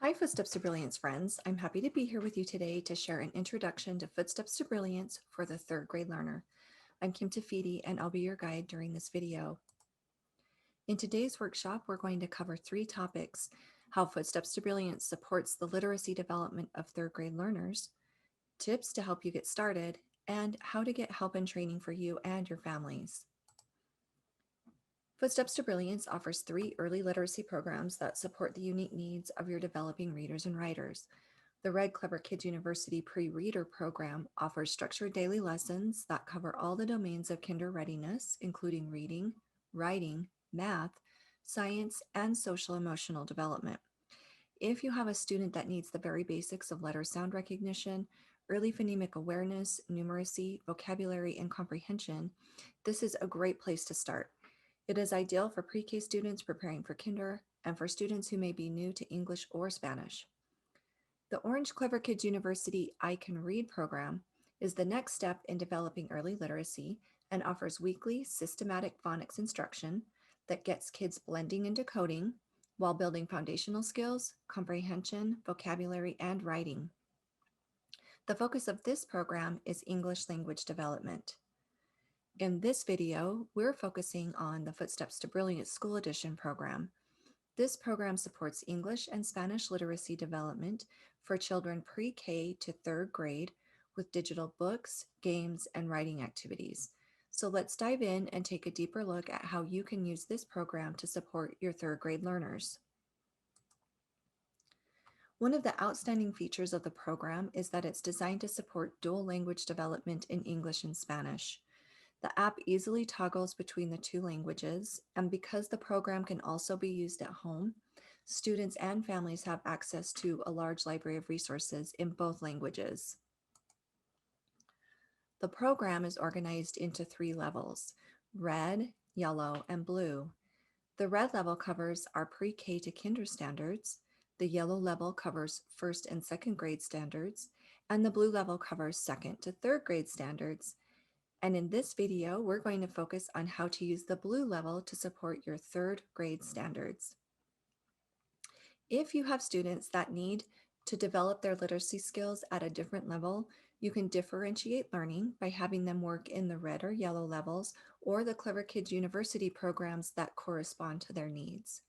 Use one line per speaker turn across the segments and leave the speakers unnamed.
Hi, Footsteps to Brilliance friends. I'm happy to be here with you today to share an introduction to Footsteps to Brilliance for the third grade learner. I'm Kim Tafiti and I'll be your guide during this video. In today's workshop, we're going to cover three topics: how Footsteps to Brilliance supports the literacy development of third grade learners, tips to help you get started, and how to get help and training for you and your families. Footsteps to Brilliance offers three early literacy programs that support the unique needs of your developing readers and writers. The Red Clever Kids University Pre-Reader program offers structured daily lessons that cover all the domains of kinder readiness, including reading, writing, math, science, and social emotional development. If you have a student that needs the very basics of letter sound recognition, early phonemic awareness, numeracy, vocabulary, and comprehension, this is a great place to start. It is ideal for pre-K students preparing for kinder and for students who may be new to English or Spanish. The Orange Clever Kids University I Can Read program is the next step in developing early literacy and offers weekly systematic phonics instruction that gets kids blending and decoding while building foundational skills, comprehension, vocabulary, and writing. The focus of this program is English language development. In this video, we're focusing on the Footsteps to Brilliance School Edition program. This program supports English and Spanish literacy development for children pre-K to third grade with digital books, games, and writing activities. So let's dive in and take a deeper look at how you can use this program to support your third grade learners. One of the outstanding features of the program is that it's designed to support dual language development in English and Spanish. The app easily toggles between the two languages, and because the program can also be used at home, students and families have access to a large library of resources in both languages. The program is organized into three levels: red, yellow, and blue. The red level covers our pre-K to kinder standards, the yellow level covers first and second grade standards, and the blue level covers second to third grade standards. And in this video, we're going to focus on how to use the blue level to support your third grade standards. If you have students that need to develop their literacy skills at a different level, you can differentiate learning by having them work in the red or yellow levels or the Clever Kids University programs that correspond to their needs.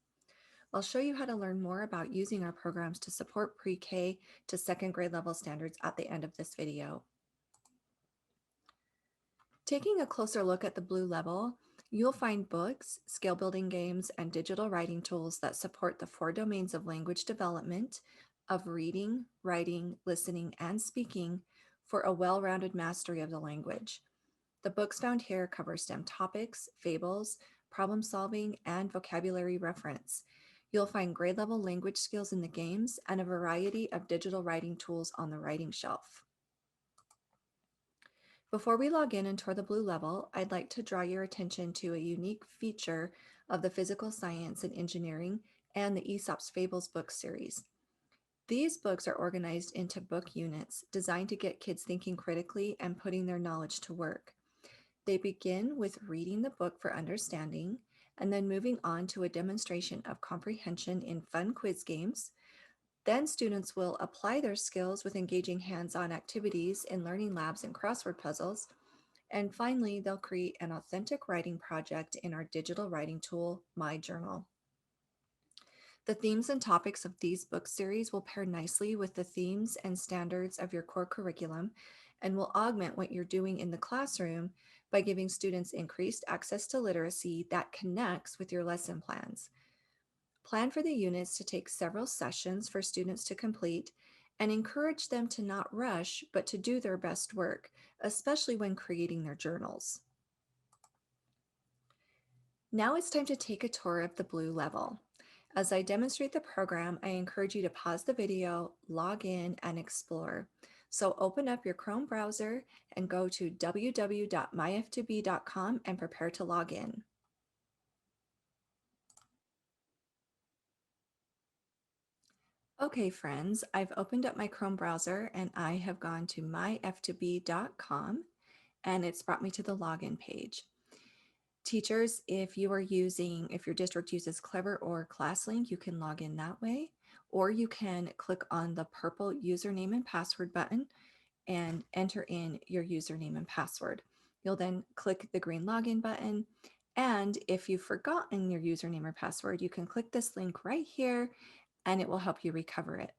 I'll show you how to learn more about using our programs to support pre-K to second grade level standards at the end of this video. Taking a closer look at the blue level, you'll find books, skill building games, and digital writing tools that support the four domains of language development of reading, writing, listening, and speaking for a well-rounded mastery of the language. The books found here cover STEM topics, fables, problem solving, and vocabulary reference. You'll find grade level language skills in the games and a variety of digital writing tools on the writing shelf. Before we log in and tour the blue level, I'd like to draw your attention to a unique feature of the Physical Science and Engineering and the Aesop's Fables book series. These books are organized into book units designed to get kids thinking critically and putting their knowledge to work. They begin with reading the book for understanding and then moving on to a demonstration of comprehension in fun quiz games. Then students will apply their skills with engaging hands-on activities in learning labs and crossword puzzles. And finally, they'll create an authentic writing project in our digital writing tool, My Journal. The themes and topics of these book series will pair nicely with the themes and standards of your core curriculum and will augment what you're doing in the classroom by giving students increased access to literacy that connects with your lesson plans. Plan for the units to take several sessions for students to complete and encourage them to not rush, but to do their best work, especially when creating their journals. Now it's time to take a tour of the blue level. As I demonstrate the program, I encourage you to pause the video, log in, and explore. So open up your Chrome browser and go to www.myf2b.com and prepare to log in. Okay, friends, I've opened up my Chrome browser and I have gone to myf2b.com and it's brought me to the login page. Teachers, if your district uses Clever or ClassLink, you can log in that way. or you can click on the purple username and password button and enter in your username and password. You'll then click the green login button. And if you've forgotten your username or password, you can click this link right here and it will help you recover it.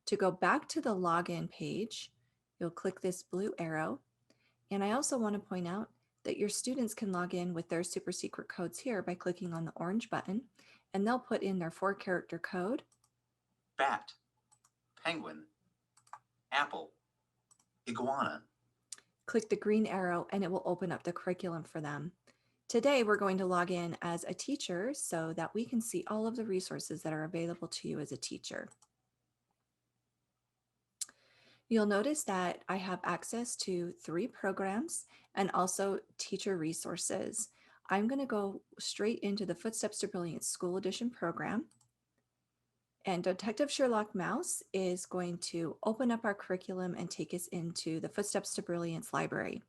To go back to the login page, you'll click this blue arrow. And I also want to point out that your students can log in with their super secret codes here by clicking on the orange button, and they'll put in their 4-character code.
Bat, penguin, apple, iguana.
Click the green arrow and it will open up the curriculum for them. Today, we're going to log in as a teacher so that we can see all of the resources that are available to you as a teacher. You'll notice that I have access to 3 programs and also teacher resources. I'm going to go straight into the Footsteps to Brilliance School Edition program. And Detective Sherlock Mouse is going to open up our curriculum and take us into the Footsteps to Brilliance library.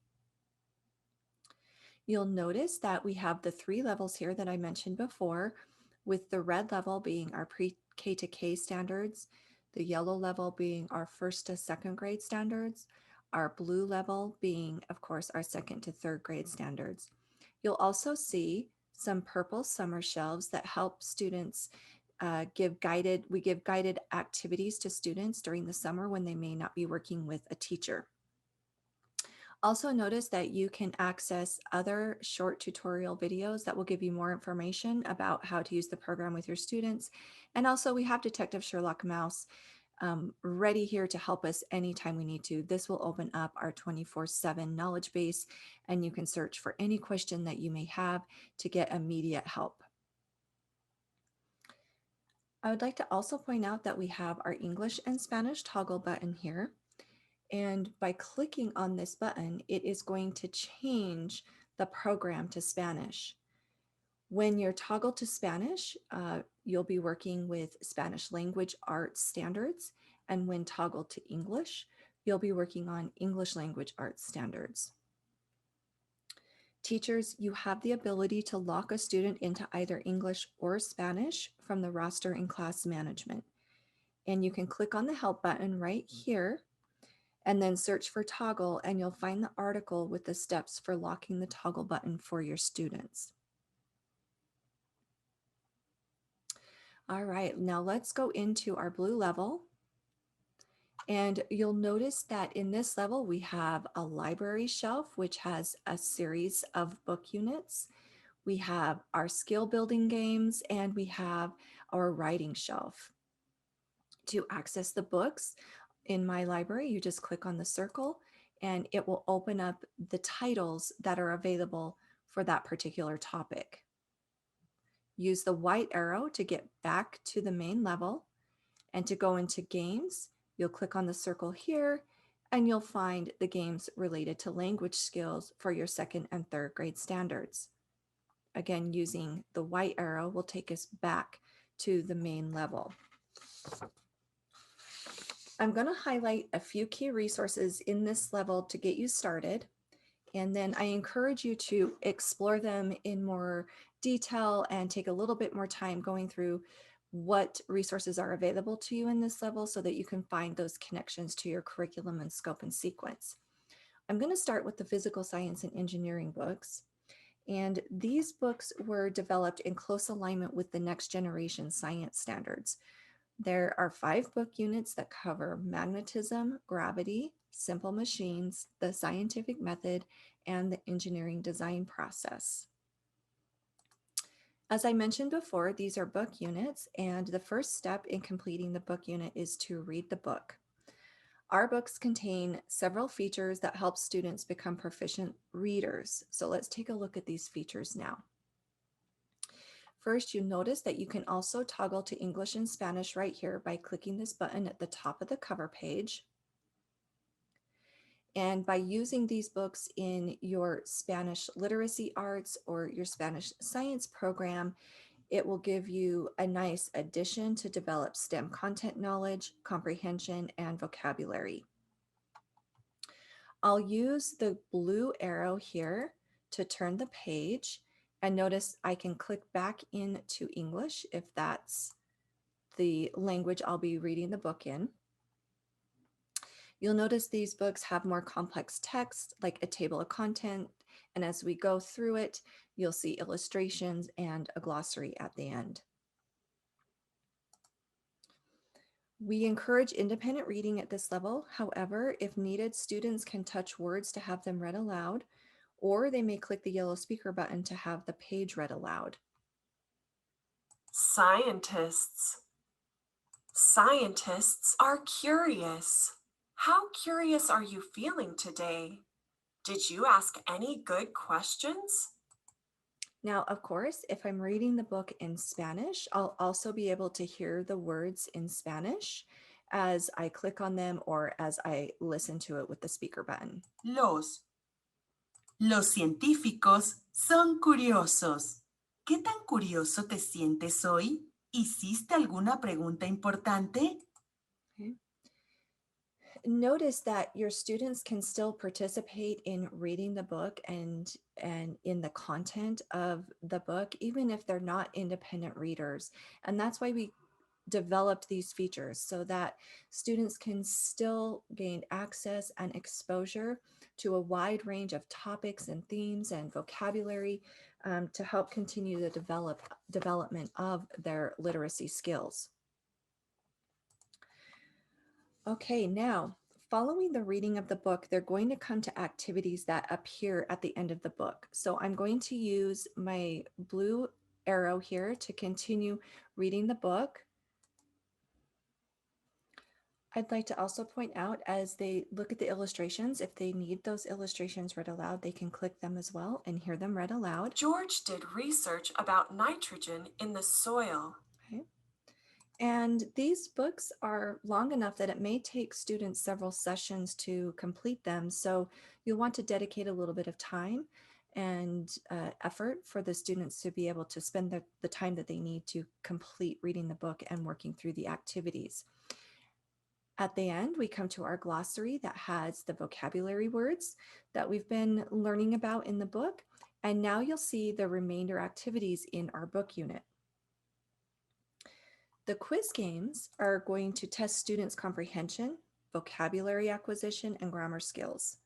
You'll notice that we have the 3 levels here that I mentioned before, with the red level being our pre-K to K standards, the yellow level being our 1st to 2nd grade standards, our blue level being, of course, our 2nd to 3rd grade standards. You'll also see some purple summer shelves that help students give guided activities to students during the summer when they may not be working with a teacher. Also notice that you can access other short tutorial videos that will give you more information about how to use the program with your students. And also we have Detective Sherlock Mouse ready here to help us anytime we need to. This will open up our 24/7 knowledge base, and you can search for any question that you may have to get immediate help. I would like to also point out that we have our English and Spanish toggle button here. And by clicking on this button, it is going to change the program to Spanish. When you're toggled to Spanish, you'll be working with Spanish language arts standards. And when toggled to English, you'll be working on English language arts standards. Teachers, you have the ability to lock a student into either English or Spanish from the roster in class management. And you can click on the help button right here and then search for toggle, and you'll find the article with the steps for locking the toggle button for your students. All right, now let's go into our blue level. And you'll notice that in this level, we have a library shelf, which has a series of book units. We have our skill building games, and we have our writing shelf. To access the books in my library, you just click on the circle and it will open up the titles that are available for that particular topic. Use the white arrow to get back to the main level, and to go into games, you'll click on the circle here and you'll find the games related to language skills for your 2nd and 3rd grade standards. Again, using the white arrow will take us back to the main level. I'm going to highlight a few key resources in this level to get you started, and then I encourage you to explore them in more detail and take a little bit more time going through what resources are available to you in this level so that you can find those connections to your curriculum and scope and sequence. I'm going to start with the physical science and engineering books. And these books were developed in close alignment with the next generation science standards. There are 5 book units that cover magnetism, gravity, simple machines, the scientific method, and the engineering design process. As I mentioned before, these are book units, and the first step in completing the book unit is to read the book. Our books contain several features that help students become proficient readers. So let's take a look at these features now. First, you notice that you can also toggle to English and Spanish right here by clicking this button at the top of the cover page. And by using these books in your Spanish literacy arts or your Spanish science program, it will give you a nice addition to develop STEM content knowledge, comprehension, and vocabulary. I'll use the blue arrow here to turn the page, and notice I can click back into English if that's the language I'll be reading the book in. You'll notice these books have more complex text, like a table of content, and as we go through it, you'll see illustrations and a glossary at the end. We encourage independent reading at this level. However, if needed, students can touch words to have them read aloud, or they may click the yellow speaker button to have the page read aloud.
Scientists. Scientists are curious. How curious are you feeling today? Did you ask any good questions?
Now, of course, if I'm reading the book in Spanish, I'll also be able to hear the words in Spanish as I click on them or as I listen to it with the speaker button.
Los científicos son curiosos. ¿Qué tan curioso te sientes hoy? ¿Hiciste alguna pregunta importante?
Okay. Notice that your students can still participate in reading the book and in the content of the book, even if they're not independent readers. And that's why we developed these features so that students can still gain access and exposure to a wide range of topics and themes and vocabulary to help continue the development of their literacy skills. Okay, now following the reading of the book, they're going to come to activities that appear at the end of the book. So I'm going to use my blue arrow here to continue reading the book. I'd like to also point out as they look at the illustrations, if they need those illustrations read aloud, they can click them as well and hear them read aloud.
George did research about nitrogen in the soil.
Okay. And these books are long enough that it may take students several sessions to complete them. So you'll want to dedicate a little bit of time and effort for the students to be able to spend the time that they need to complete reading the book and working through the activities. At the end, we come to our glossary that has the vocabulary words that we've been learning about in the book. And now you'll see the remainder activities in our book unit. The quiz games are going to test students' comprehension, vocabulary acquisition, and grammar skills.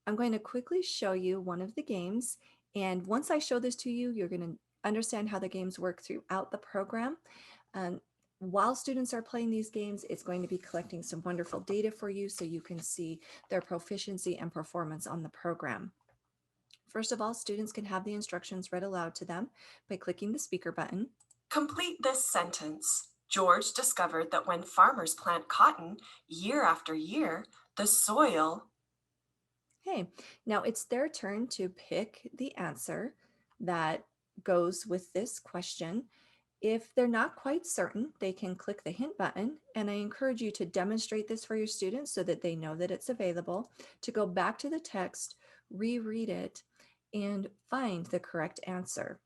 I'm going to quickly show you one of the games. And once I show this to you, you're going to understand how the games work throughout the program. While students are playing these games, it's going to be collecting some wonderful data for you so you can see their proficiency and performance on the program. First of all, students can have the instructions read aloud to them by clicking the speaker button.
Complete this sentence. George discovered that when farmers plant cotton year after year, the soil.
Okay, now it's their turn to pick the answer that goes with this question. If they're not quite certain, they can click the hint button, and I encourage you to demonstrate this for your students so that they know that it's available, to go back to the text, reread it, and find the correct answer.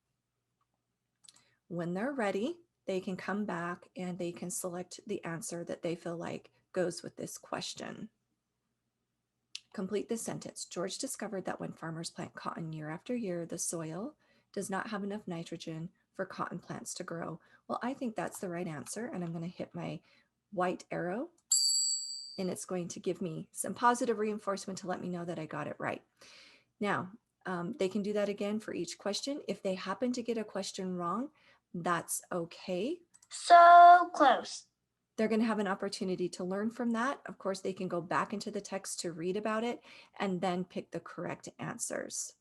When they're ready, they can come back and they can select the answer that they feel like goes with this question. Complete this sentence. George discovered that when farmers plant cotton year after year, the soil does not have enough nitrogen for cotton plants to grow. Well, I think that's the right answer, and I'm going to hit my white arrow, and it's going to give me some positive reinforcement to let me know that I got it right. Now, they can do that again for each question. If they happen to get a question wrong, that's okay.
So close.
They're going to have an opportunity to learn from that. Of course, they can go back into the text to read about it and then pick the correct answers.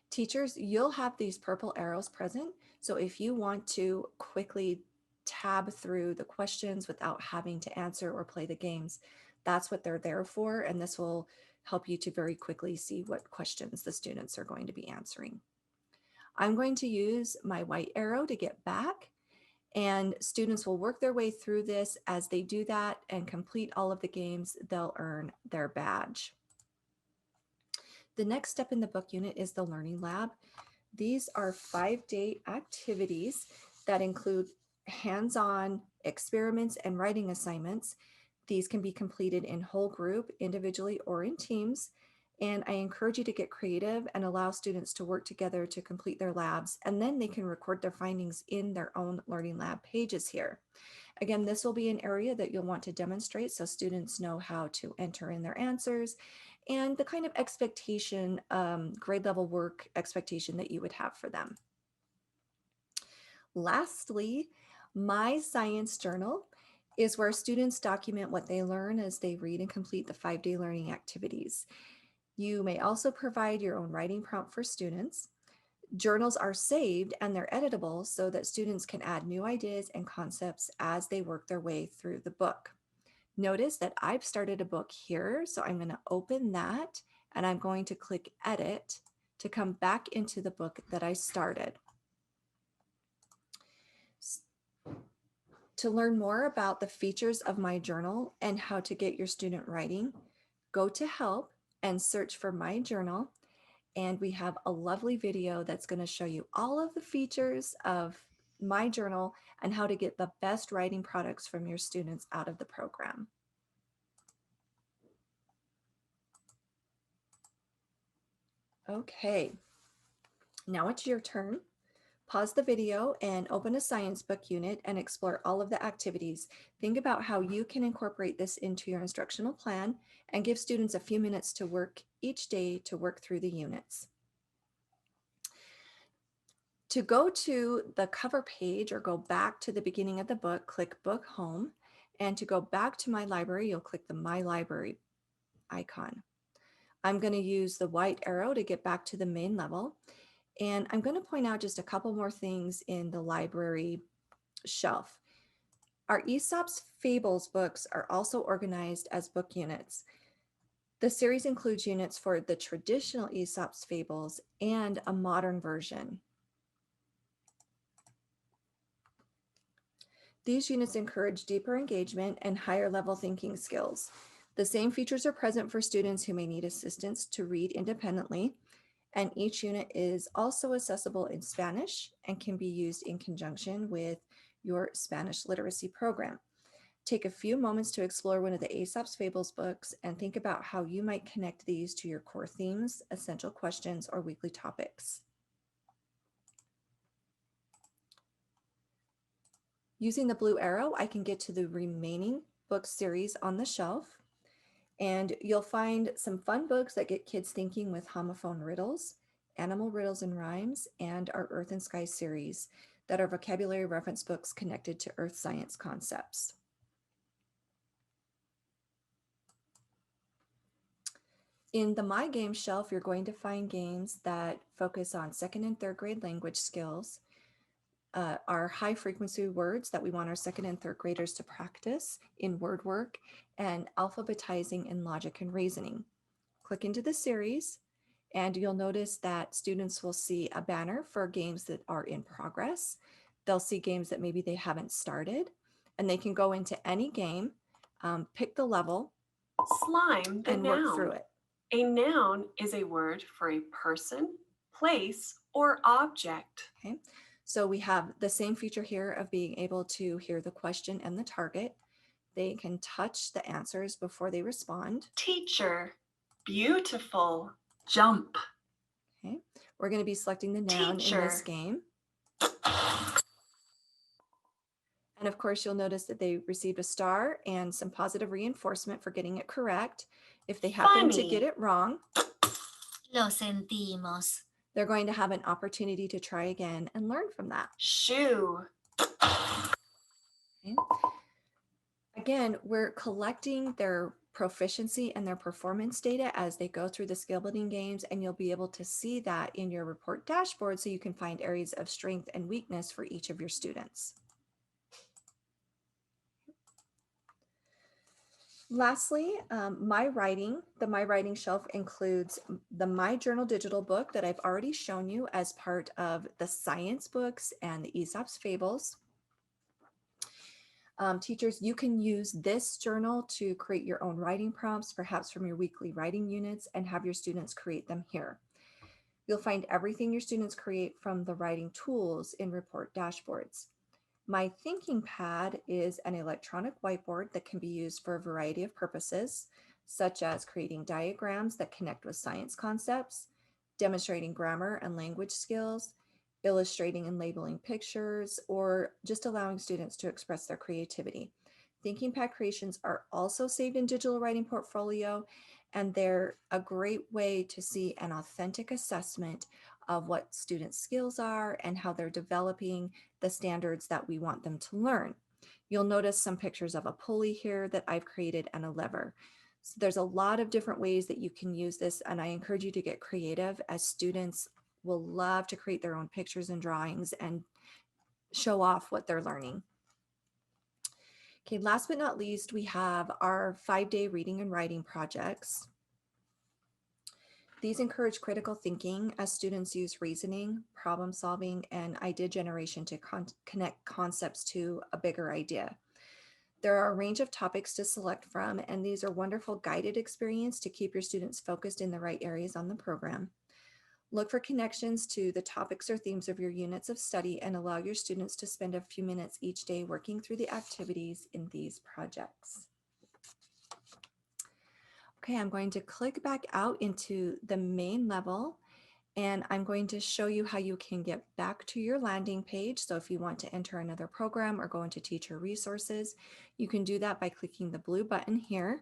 Teachers, you'll have these purple arrows present. So if you want to quickly tab through the questions without having to answer or play the games, that's what they're there for. And this will help you to very quickly see what questions the students are going to be answering. I'm going to use my white arrow to get back, and students will work their way through this. As they do that and complete all of the games, they'll earn their badge. The next step in the book unit is the Learning Lab. These are 5-day activities that include hands-on experiments and writing assignments. These can be completed in whole group, individually, or in teams. And I encourage you to get creative and allow students to work together to complete their labs, and then they can record their findings in their own Learning Lab pages here. Again, this will be an area that you'll want to demonstrate so students know how to enter in their answers and the kind of expectation, grade level work expectation that you would have for them. Lastly, my science journal is where students document what they learn as they read and complete the 5-day learning activities. You may also provide your own writing prompt for students. Journals are saved and they're editable so that students can add new ideas and concepts as they work their way through the book. Notice that I've started a book here, so I'm going to open that and I'm going to click Edit to come back into the book that I started. To learn more about the features of my journal and how to get your student writing, go to Help and search for My Journal. And we have a lovely video that's going to show you all of the features of My Journal and how to get the best writing products from your students out of the program. Okay, now it's your turn. Pause the video and open a science book unit and explore all of the activities. Think about how you can incorporate this into your instructional plan and give students a few minutes to work each day to work through the units. To go to the cover page or go back to the beginning of the book, click Book Home. And to go back to My Library, you'll click the My Library icon. I'm going to use the white arrow to get back to the main level. And I'm going to point out just a couple more things in the library shelf. Our Aesop's Fables books are also organized as book units. The series includes units for the traditional Aesop's Fables and a modern version. These units encourage deeper engagement and higher level thinking skills. The same features are present for students who may need assistance to read independently, and each unit is also accessible in Spanish and can be used in conjunction with your Spanish literacy program. Take a few moments to explore one of the Aesop's Fables books and think about how you might connect these to your core themes, essential questions, or weekly topics. Using the blue arrow, I can get to the remaining book series on the shelf. And you'll find some fun books that get kids thinking with homophone riddles, animal riddles and rhymes, and our Earth and Sky series that are vocabulary reference books connected to earth science concepts. In the My Games shelf, you're going to find games that focus on 2nd and 3rd grade language skills, our high frequency words that we want our 2nd and 3rd graders to practice in word work, and alphabetizing in logic and reasoning. Click into the series and you'll notice that students will see a banner for games that are in progress. They'll see games that maybe they haven't started, and they can go into any game, pick the level,
Slime, the
and work through
noun.
it.
A noun is a word for a person, place, or object.
Okay, so we have the same feature here of being able to hear the question and the target. They can touch the answers before they respond.
Teacher, beautiful, jump.
Okay, we're going to be selecting the noun in this
Teacher.
game. And of course, you'll notice that they received a star and some positive reinforcement for getting it correct. If they happen to get
Funny.
it wrong,
Lo sentimos.
they're going to have an opportunity to try again and learn from that.
Shoe.
Okay. Again, we're collecting their proficiency and their performance data as they go through the skill building games, and you'll be able to see that in your report dashboard so you can find areas of strength and weakness for each of your students. Lastly, the My Writing shelf includes the My Journal digital book that I've already shown you as part of the science books and the Aesop's Fables. Teachers, you can use this journal to create your own writing prompts, perhaps from your weekly writing units, and have your students create them here. You'll find everything your students create from the writing tools in report dashboards. My thinking pad is an electronic whiteboard that can be used for a variety of purposes. such as creating diagrams that connect with science concepts, demonstrating grammar and language skills, illustrating and labeling pictures, or just allowing students to express their creativity. Thinking Pad creations are also saved in digital writing portfolio, and they're a great way to see an authentic assessment of what students' skills are and how they're developing the standards that we want them to learn. You'll notice some pictures of a pulley here that I've created and a lever. So there's a lot of different ways that you can use this, and I encourage you to get creative, as students will love to create their own pictures and drawings and show off what they're learning. Okay, last but not least, we have our 5-day reading and writing projects. These encourage critical thinking as students use reasoning, problem solving, and idea generation to connect concepts to a bigger idea. There are a range of topics to select from, and these are wonderful guided experience to keep your students focused in the right areas on the program. Look for connections to the topics or themes of your units of study and allow your students to spend a few minutes each day working through the activities in these projects. Okay, I'm going to click back out into the main level, and I'm going to show you how you can get back to your landing page. So if you want to enter another program or go into teacher resources, you can do that by clicking the blue button here.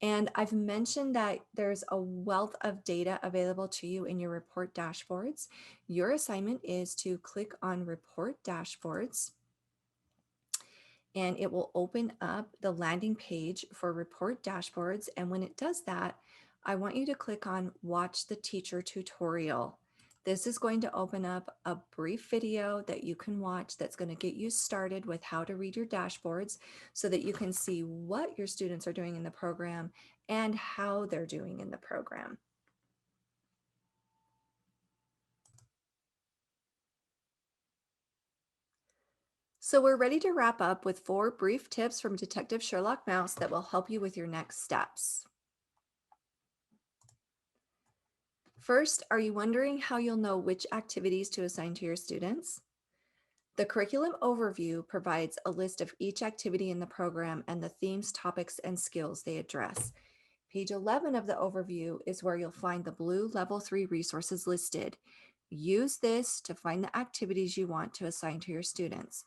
And I've mentioned that there's a wealth of data available to you in your report dashboards. Your assignment is to click on report dashboards, and it will open up the landing page for report dashboards. And when it does that, I want you to click on watch the teacher tutorial. This is going to open up a brief video that you can watch that's going to get you started with how to read your dashboards so that you can see what your students are doing in the program and how they're doing in the program. So we're ready to wrap up with 4 brief tips from Detective Sherlock Mouse that will help you with your next steps. First, are you wondering how you'll know which activities to assign to your students? The curriculum overview provides a list of each activity in the program and the themes, topics, and skills they address. Page 11 of the overview is where you'll find the blue Level 3 resources listed. Use this to find the activities you want to assign to your students.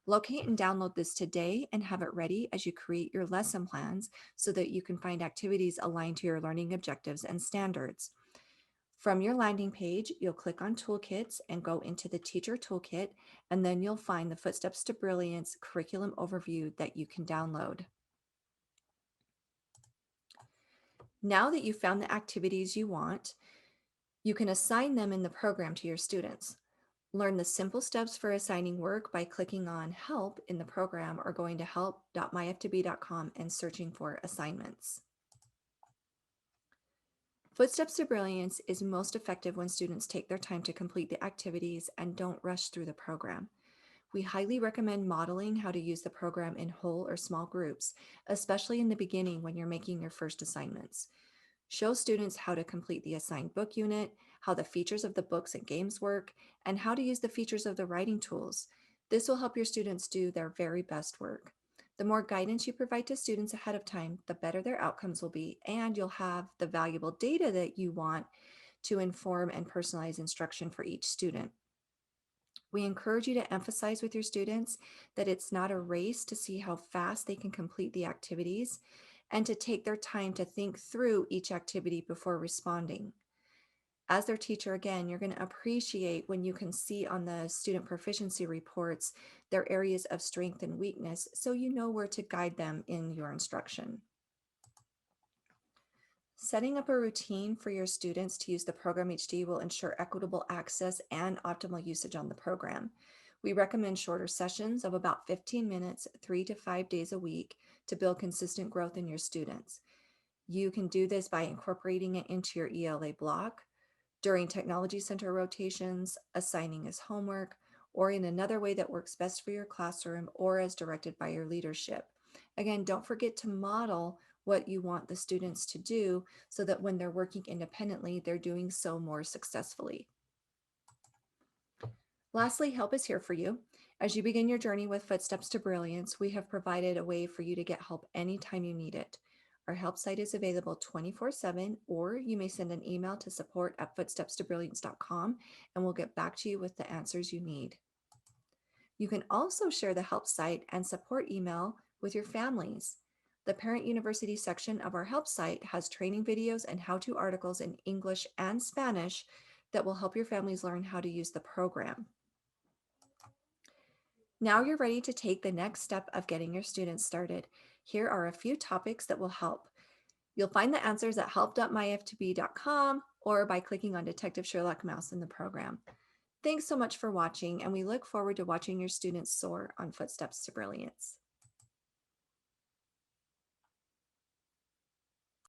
Locate and download this today and have it ready as you create your lesson plans so that you can find activities aligned to your learning objectives and standards. From your landing page, you'll click on Toolkits and go into the Teacher Toolkit, and then you'll find the Footsteps to Brilliance curriculum overview that you can download. Now that you've found the activities you want, you can assign them in the program to your students. Learn the simple steps for assigning work by clicking on Help in the program or going to help.myf2b.com and searching for assignments. Footsteps to Brilliance is most effective when students take their time to complete the activities and don't rush through the program. We highly recommend modeling how to use the program in whole or small groups, especially in the beginning when you're making your first assignments. Show students how to complete the assigned book unit, how the features of the books and games work, and how to use the features of the writing tools. This will help your students do their very best work. The more guidance you provide to students ahead of time, the better their outcomes will be, and you'll have the valuable data that you want to inform and personalize instruction for each student. We encourage you to emphasize with your students that it's not a race to see how fast they can complete the activities and to take their time to think through each activity before responding. As their teacher, again, you're going to appreciate when you can see on the student proficiency reports their areas of strength and weakness so you know where to guide them in your instruction. Setting up a routine for your students to use the program each day will ensure equitable access and optimal usage on the program. We recommend shorter sessions of about 15 minutes, 3 to 5 days a week to build consistent growth in your students. You can do this by incorporating it into your ELA block, during technology center rotations, assigning as homework, or in another way that works best for your classroom or as directed by your leadership. Again, don't forget to model what you want the students to do so that when they're working independently, they're doing so more successfully. Lastly, help is here for you. As you begin your journey with Footsteps to Brilliance, we have provided a way for you to get help anytime you need it. Our help site is available 24/7, or you may send an email to support@footstepstobrilliance.com and we'll get back to you with the answers you need. You can also share the help site and support email with your families. The Parent University section of our help site has training videos and how-to articles in English and Spanish that will help your families learn how to use the program. Now you're ready to take the next step of getting your students started. Here are a few topics that will help. You'll find the answers at help.myf2b.com or by clicking on Detective Sherlock Mouse in the program. Thanks so much for watching, and we look forward to watching your students soar on Footsteps to Brilliance.